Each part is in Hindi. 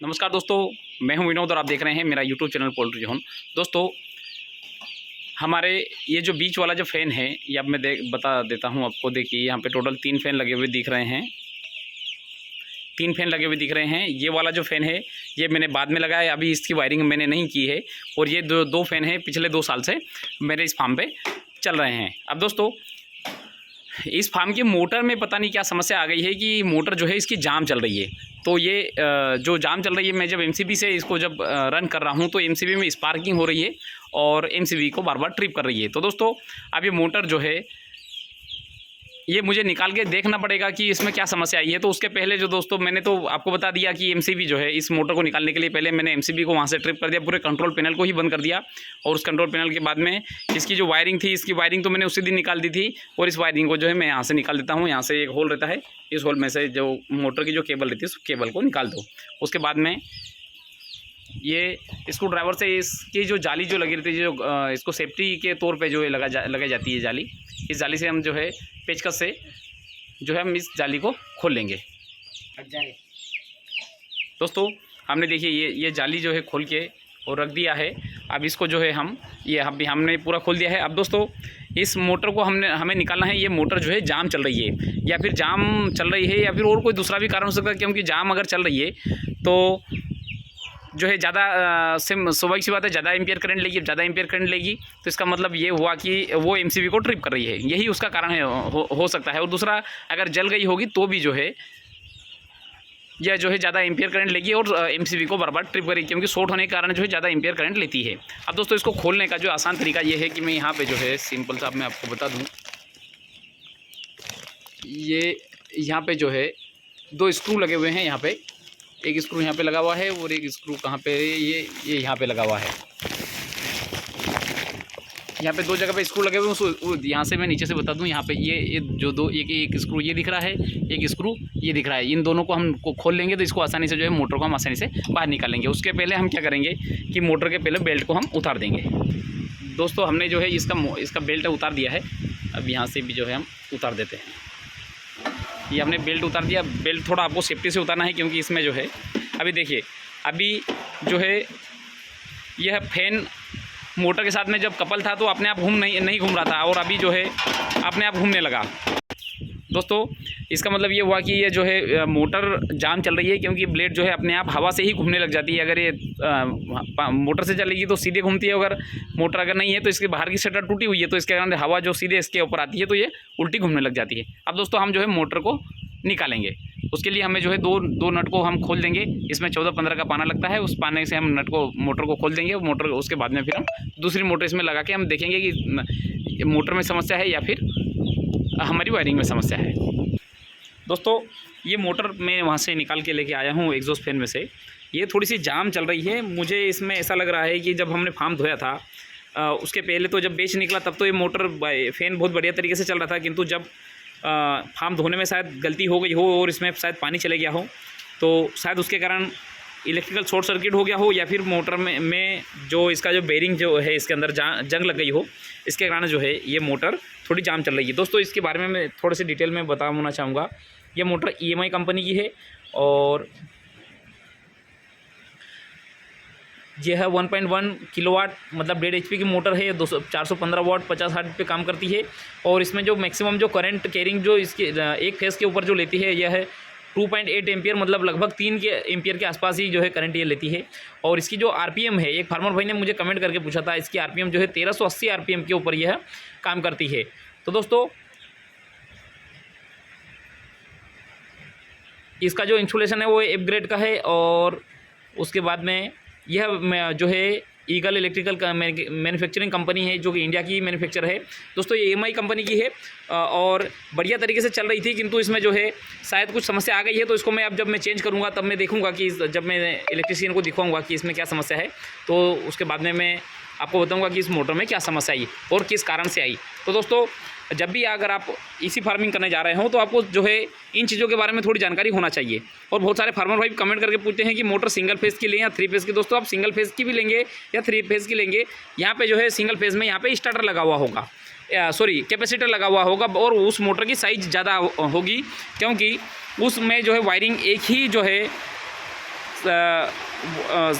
नमस्कार दोस्तों, मैं हूं विनोद और आप देख रहे हैं मेरा यूट्यूब चैनल पोल्ट्री जोन। दोस्तों, हमारे ये जो बीच वाला जो फ़ैन है ये अब मैं बता देता हूं आपको। देखिए यहाँ पे टोटल 3 फ़ैन लगे हुए दिख रहे हैं। 3 फ़ैन लगे हुए दिख रहे हैं। ये वाला जो फ़ैन है ये मैंने बाद में लगाया है, अभी इसकी वायरिंग मैंने नहीं की है। और ये दो फ़ैन हैं पिछले 2 साल से मेरे इस फार्म पर चल रहे हैं। अब दोस्तों, इस फार्म की मोटर में पता नहीं क्या समस्या आ गई है कि मोटर जो है इसकी जाम चल रही है। तो ये जो जाम चल रही है, मैं जब एमसीबी से इसको जब रन कर रहा हूँ तो एमसीबी में स्पार्किंग हो रही है और एमसीबी को बार बार ट्रिप कर रही है। तो दोस्तों, अब ये मोटर जो है ये मुझे निकाल के देखना पड़ेगा कि इसमें क्या समस्या आई है। तो उसके पहले जो दोस्तों, मैंने तो आपको बता दिया कि एमसीबी जो है इस मोटर को निकालने के लिए पहले मैंने एमसीबी को वहाँ से ट्रिप कर दिया, पूरे कंट्रोल पैनल को ही बंद कर दिया। और उस कंट्रोल पैनल के बाद में इसकी जो वायरिंग थी, इसकी वायरिंग तो मैंने उसी दिन निकाल दी थी। और इस वायरिंग को जो है मैं यहाँ से निकाल देता हूँ। यहाँ से एक होल रहता है, इस होल में से जो मोटर की जो केबल रहती है उस केबल को निकाल दो। उसके बाद में ये स्क्रू ड्राइवर से इसकी जो जाली जो लगी रहती है, जो इसको सेफ्टी के तौर पे जो है लगाई जाती है जाली, इस जाली से हम जो है पेचकस से जो है हम इस जाली को खोल लेंगे। दोस्तों, हमने देखिए ये जाली जो है खोल के और रख दिया है। अब इसको जो है हमने पूरा खोल दिया है। अब दोस्तों, इस मोटर को हमें निकालना है। ये मोटर जो है जाम चल रही है, या फिर जाम चल रही है या फिर और कोई दूसरा भी कारण हो सकता है। क्योंकि जाम अगर चल रही है तो जो है ज़्यादा स्वाभाविक सी बात है, ज़्यादा एम्पियर करंट लेगी। ज़्यादा एम्पियर करंट लेगी तो इसका मतलब ये हुआ कि वो एमसीबी को ट्रिप कर रही है, यही उसका कारण है, हो सकता है। और दूसरा, अगर जल गई होगी तो भी जो है यह जो है ज़्यादा एम्पियर करंट लेगी और एमसीबी को बार बार ट्रिप करेगी, क्योंकि शॉर्ट होने के कारण जो है ज़्यादा एम्पियर करंट लेती है। अब दोस्तों, इसको खोलने का जो आसान तरीका ये है कि मैं यहाँ पर जो है सिंपल सा मैं आपको बता दूँ। ये यहाँ पर जो है 2 स्क्रू लगे हुए हैं। यहाँ पर एक स्क्रू यहाँ पे लगा हुआ है और एक स्क्रू कहाँ पे, ये यहाँ पे लगा हुआ है। यहाँ पे 2 जगह पे स्क्रू लगे हुए हैं। यहाँ से मैं नीचे से बता दूँ, यहाँ पे ये जो एक स्क्रू ये दिख रहा है, एक स्क्रू ये दिख रहा है। इन दोनों को हम खोल लेंगे तो इसको आसानी से जो है मोटर को हम आसानी से बाहर निकालेंगे। उसके पहले हम क्या करेंगे कि मोटर के पहले बेल्ट को हम उतार देंगे। दोस्तों, हमने जो है इसका बेल्ट उतार दिया है। अब यहाँ से भी जो है हम उतार देते हैं। ये हमने बेल्ट उतार दिया। बेल्ट थोड़ा आपको सेफ्टी से उतारना है, क्योंकि इसमें जो है अभी देखिए, अभी जो है यह फैन मोटर के साथ में जब कपल था तो अपने आप नहीं घूम रहा था, और अभी जो है अपने आप घूमने लगा। दोस्तों, इसका मतलब ये हुआ कि ये जो है मोटर जाम चल रही है, क्योंकि ब्लेड जो है अपने आप हवा से ही घूमने लग जाती है। अगर ये मोटर से चलेगी तो सीधे घूमती है, अगर मोटर अगर नहीं है तो इसके बाहर की शटर टूटी हुई है, तो इसके कारण हवा जो सीधे इसके ऊपर आती है तो ये उल्टी घूमने लग जाती है। अब दोस्तों, हम जो है मोटर को निकालेंगे। उसके लिए हमें जो है दो नट को हम खोल देंगे। इसमें 14-15 का पाना लगता है, उस पाने से हम मोटर को खोल देंगे। मोटर उसके बाद में फिर हम दूसरी मोटर इसमें लगा के हम देखेंगे कि मोटर में समस्या है या फिर हमारी वायरिंग में समस्या है। दोस्तों, ये मोटर मैं वहाँ से निकाल के लेके आया हूँ एग्जॉस्ट फैन में से। ये थोड़ी सी जाम चल रही है। मुझे इसमें ऐसा लग रहा है कि जब हमने फार्म धोया था उसके पहले तो जब बेच निकला तब तो ये मोटर फैन बहुत बढ़िया तरीके से चल रहा था, किंतु जब फार्म धोने में शायद गलती हो गई हो और इसमें शायद पानी चले गया हो, तो शायद उसके कारण इलेक्ट्रिकल शॉर्ट सर्किट हो गया हो, या फिर मोटर में जो इसका जो बेरिंग जो है इसके अंदर जंग लग गई हो, इसके कारण जो है ये मोटर थोड़ी जाम चल रही है। दोस्तों, इसके बारे में मैं थोड़े से डिटेल में बताना चाहूँगा। ये मोटर EMI कंपनी की है और यह है 1.1 किलोवाट, मतलब 1.5 HP की मोटर है। 415 वाट 50 हर्ट्ज पे काम करती है। और इसमें जो मैक्सिमम जो करंट कैरिंग जो इसके एक फेस के ऊपर जो लेती है यह है 2.8 एम्पियर, मतलब लगभग 3 एम्पियर के आसपास ही जो है करंट ये लेती है। और इसकी जो RPM है, एक फार्मर भाई ने मुझे कमेंट करके पूछा था, इसकी RPM जो है 1380 RPM के ऊपर यह काम करती है। तो दोस्तों, इसका जो इंसुलेशन है वो एफ ग्रेड का है। और उसके बाद में यह जो है ईगल इलेक्ट्रिकल का मैन्युफैक्चरिंग कंपनी है, जो कि इंडिया की मैन्युफैक्चर है। दोस्तों, ये EMI कंपनी की है और बढ़िया तरीके से चल रही थी, किंतु इसमें जो है शायद कुछ समस्या आ गई है। तो इसको मैं अब जब मैं चेंज करूँगा तब मैं देखूँगा कि जब मैं इलेक्ट्रीशियन को दिखाऊँगा कि इसमें क्या समस्या है, तो उसके बाद में मैं आपको बताऊँगा कि इस मोटर में क्या समस्या आई और किस कारण से आई। तो दोस्तों, जब भी अगर आप इसी फार्मिंग करने जा रहे हो तो आपको जो है इन चीज़ों के बारे में थोड़ी जानकारी होना चाहिए। और बहुत सारे फार्मर भाई कमेंट करके पूछते हैं कि मोटर सिंगल फेज़ की लें या 3 फेज़ की। दोस्तों, आप सिंगल फेज़ की भी लेंगे या 3 फेज़ की लेंगे, यहाँ पे जो है सिंगल फेज़ में यहाँ पे स्टार्टर लगा हुआ होगा, कैपेसिटर लगा हुआ होगा, और उस मोटर की साइज़ ज़्यादा होगी, क्योंकि उसमें जो है वायरिंग एक ही जो है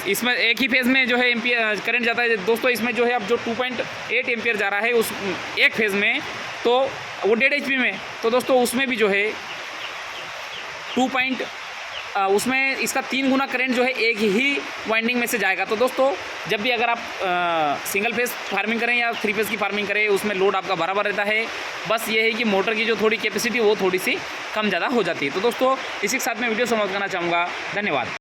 इसमें एक ही फेज़ में जो है एम्पियर करंट जाता है दोस्तों। इसमें जो है अब जो 2.8 एम्पियर जा रहा है उस एक फेज़ में, तो वो 1.5 HP में, तो दोस्तों उसमें भी जो है उसमें इसका 3 गुना करंट जो है एक ही वाइंडिंग में से जाएगा। तो दोस्तों जब भी अगर आप सिंगल फेज़ फार्मिंग करें या 3 फेज़ की फार्मिंग करें, उसमें लोड आपका बराबर रहता है। बस ये है कि मोटर की जो थोड़ी कैपेसिटी वो थोड़ी सी कम ज़्यादा हो जाती है। तो दोस्तों इसी के साथ मैं वीडियो समाप्त करना चाहूँगा। धन्यवाद।